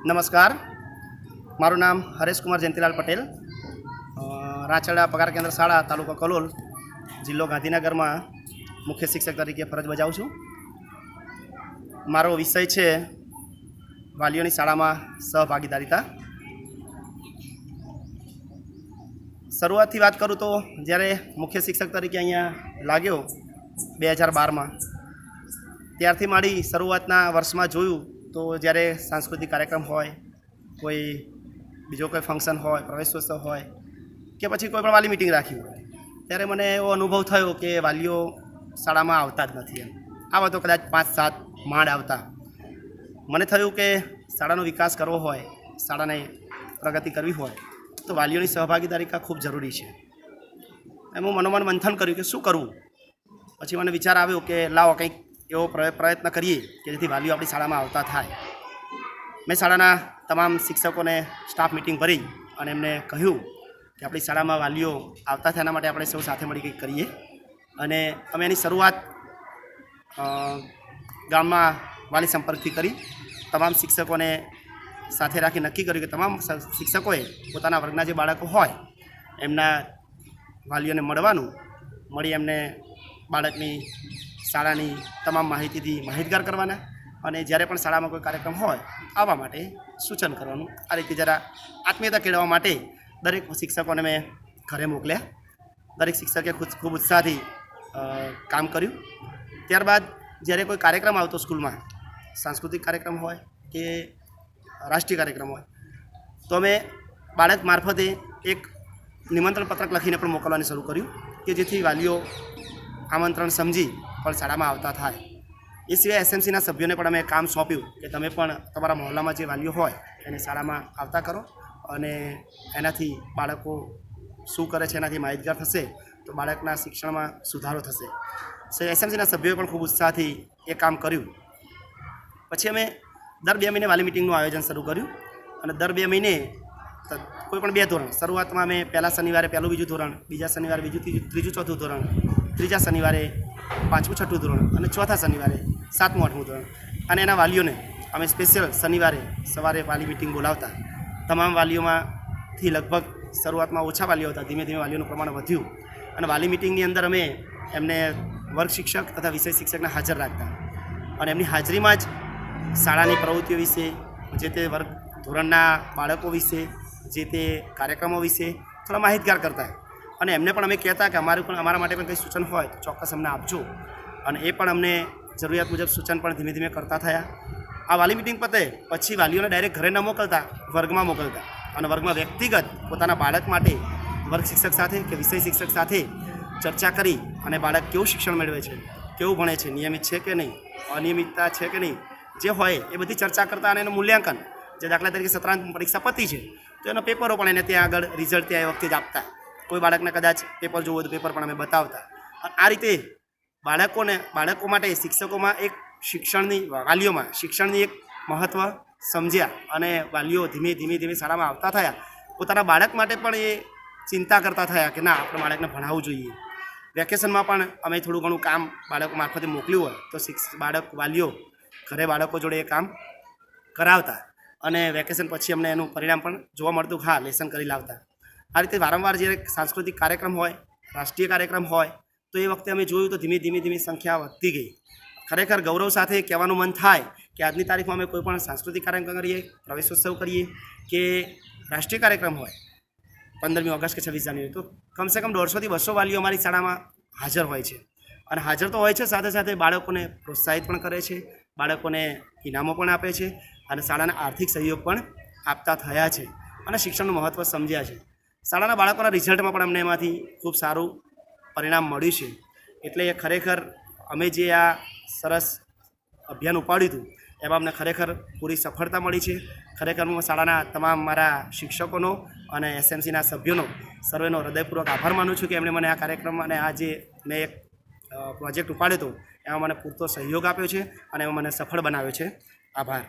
નમસ્કાર, મારું નામ હરેશ કુમાર જયંતિલાલ પટેલ, રાંચડા પગાર કેન્દ્ર શાળા તાલુકો કલોલ જિલ્લો ગાંધીનગરમાં મુખ્ય શિક્ષક તરીકે ફરજ બજાવું છું. મારો વિષય છે વાલીઓની શાળામાં સહભાગીદારિતા. શરૂઆતથી વાત કરું તો જ્યારે મુખ્ય શિક્ષક તરીકે અહીંયા લાગ્યો 2012માં, ત્યારથી મારી શરૂઆતના વર્ષમાં જોયું તો જ્યારે સાંસ્કૃતિક કાર્યક્રમ હોય, કોઈ બીજો કોઈ ફંક્શન હોય, પ્રવેશોત્સવ હોય કે પછી કોઈ પણ વાલી મિટિંગ રાખી હોય, ત્યારે મને એવો અનુભવ થયો કે વાલીઓ શાળામાં આવતા જ નથી. આવા તો કદાચ 5-7 માંડ આવતા. મને થયું કે શાળાનો વિકાસ કરવો હોય, શાળાને પ્રગતિ કરવી હોય તો વાલીઓની સહભાગીદારી ખૂબ જરૂરી છે. એમ હું મનોમન મંથન કર્યું કે શું કરવું. પછી મને વિચાર આવ્યો કે લાવો કંઈક એવો પ્રયત્ન કરીએ કે જેથી વાલીઓ આપણી શાળામાં આવતા થાય. મેં શાળાના તમામ શિક્ષકોને સ્ટાફ મિટિંગ ભરી અને એમને કહ્યું કે આપણી શાળામાં વાલીઓ આવતા થાય એના માટે આપણે સૌ સાથે મળી કંઈક કરીએ. અને અમે એની શરૂઆત ગામમાં વાલી સંપર્કથી કરી. તમામ શિક્ષકોને સાથે રાખી નક્કી કર્યું કે તમામ શિક્ષકોએ પોતાના વર્ગના જે બાળકો હોય એમના વાલીઓને મળી એમને બાળકની શાળાની તમામ માહિતીથી માહિતગાર કરવાના અને જ્યારે પણ શાળામાં કોઈ કાર્યક્રમ હોય આવવા માટે સૂચન કરવાનું. આ રીતે જરા આત્મીયતા કેળવવા માટે દરેક શિક્ષકોને મેં ઘરે મોકલ્યા. દરેક શિક્ષકે ખૂબ ઉત્સાહથી કામ કર્યું. ત્યારબાદ જ્યારે કોઈ કાર્યક્રમ આવતો સ્કૂલમાં, સાંસ્કૃતિક કાર્યક્રમ હોય કે રાષ્ટ્રીય કાર્યક્રમ હોય, તો અમે બાળક મારફતે એક નિમંત્રણ પત્રક લખીને પણ મોકલવાનું શરૂ કર્યું કે જેથી વાલીઓ આમંત્રણ સમજી પણ શાળામાં આવતા થાય. એ સિવાય એસએમસીના સભ્યોને પણ અમે કામ સોંપ્યું કે તમે પણ તમારા મહોલ્લામાં જે વાલીઓ હોય એને શાળામાં આવતા કરો અને એનાથી બાળકો શું કરે છે એનાથી માહિતગાર થશે તો બાળકના શિક્ષણમાં સુધારો થશે. એસએમસીના સભ્યોએ પણ ખૂબ ઉત્સાહથી એ કામ કર્યું. પછી અમે દર 2 મહિને વાલી મિટિંગનું આયોજન શરૂ કર્યું અને દર 2 મહિને કોઈ પણ 2 ધોરણ, શરૂઆતમાં અમે પહેલા શનિવારે 1લું 2જું ધોરણ, બીજા શનિવારે 2જું 3જું 4થું ધોરણ, ત્રીજા શનિવારે 5મું 6ઠું ધોરણ અને ચોથા શનિવારે 7મું 8મું ધોરણ. અને એના વાલીઓને અમે સ્પેશિયલ શનિવારે સવારે વાલી મિટિંગ બોલાવતા. તમામ વાલીઓમાંથી લગભગ શરૂઆતમાં ઓછા વાલીઓ હતા, ધીમે ધીમે વાલીઓનું પ્રમાણ વધ્યું અને વાલી મિટિંગની અંદર અમે એમને વર્ગ શિક્ષક તથા વિષય શિક્ષકને હાજર રાખતા અને એમની હાજરીમાં જ શાળાની પ્રવૃત્તિઓ વિશે, જે તે વર્ગ ધોરણના બાળકો વિશે, જે તે કાર્યક્રમો વિશે થોડા માહિતગાર કરતા. અને એમને પણ અમે કહેતા કે અમારા માટે પણ કંઈ સૂચન હોય તો ચોક્કસ અમને આપજો. અને એ પણ અમને જરૂરિયાત મુજબ સૂચન પણ ધીમે ધીમે કરતા થયા. આ વાલી મિટિંગ પતે પછી વાલીઓને ડાયરેક્ટ ઘરે ન મોકલતા, વર્ગમાં મોકલતા અને વર્ગમાં વ્યક્તિગત પોતાના બાળક માટે વર્ગ શિક્ષક સાથે કે વિષય શિક્ષક સાથે ચર્ચા કરી અને બાળક કેવું શિક્ષણ મેળવે છે, કેવું ભણે છે, નિયમિત છે કે નહીં, અનિયમિતતા છે કે નહીં, જે હોય એ બધી ચર્ચા કરતા અને એનું મૂલ્યાંકન, જે દાખલા તરીકે સત્રાંત પરીક્ષા પતી છે તો એના પેપરો પણ એને ત્યાં આગળ રિઝલ્ટ ત્યાં એ વખતે જ આપતા. કોઈ બાળકને કદાચ પેપર જોવું હોય તો પેપર પણ અમે બતાવતા. અને આ રીતે બાળકો માટે શિક્ષકોમાં એક વાલીઓમાં શિક્ષણની એક મહત્ત્વ સમજ્યા અને વાલીઓ ધીમે ધીમે શાળામાં આવતા થયા. પોતાના બાળક માટે પણ એ ચિંતા કરતા થયા કે ના, આપણે બાળકને ભણાવવું જોઈએ. વેકેશનમાં પણ અમે થોડું ઘણું કામ બાળકો મારફતે મોકલ્યું હોય તો વાલીઓ ઘરે બાળકો જોડે એ કામ કરાવતા અને વેકેશન પછી અમને એનું પરિણામ પણ જોવા મળતું. હા, લેસન કરી લાવતા. આ રીતે વારંવાર જ્યારે સાંસ્કૃતિક કાર્યક્રમ હોય, રાષ્ટ્રીય કાર્યક્રમ હોય તો એ વખતે અમે જોયું તો ધીમે ધીમે સંખ્યા વધતી ગઈ. ખરેખર ગૌરવ સાથે કહેવાનું મન થાય કે આજની તારીખમાં અમે કોઈ પણ સાંસ્કૃતિક કાર્યક્રમ કરીએ, પ્રવેશોત્સવ કરીએ કે રાષ્ટ્રીય કાર્યક્રમ હોય 15મી ઓગસ્ટ કે 26 જાન્યુઆરી, તો કમસે કમ 150 થી 200 વાલીઓ અમારી શાળામાં હાજર હોય છે. અને હાજર તો હોય છે, સાથે સાથે બાળકોને પ્રોત્સાહિત પણ કરે છે, બાળકોને ઇનામો પણ આપે છે અને શાળાના આર્થિક સહયોગ પણ આપતા થયા છે અને શિક્ષણનું મહત્ત્વ સમજ્યા છે. શાળાના બાળકોના રિઝલ્ટમાં પણ અમને એમાંથી ખૂબ સારું પરિણામ મળ્યું છે. એટલે ખરેખર અમે જે આ સરસ અભિયાન ઉપાડ્યું હતું એમાં અમને ખરેખર પૂરી સફળતા મળી છે. ખરેખર હું શાળાના તમામ મારા શિક્ષકોનો અને એસએમસીના સભ્યોનો સર્વેનો હૃદયપૂર્વક આભાર માનું છું કે એમણે મને આ કાર્યક્રમ અને આ જે મેં એક પ્રોજેક્ટ ઉપાડ્યો હતો એમાં મને પૂરતો સહયોગ આપ્યો છે અને એમાં મને સફળ બનાવ્યો છે. આભાર.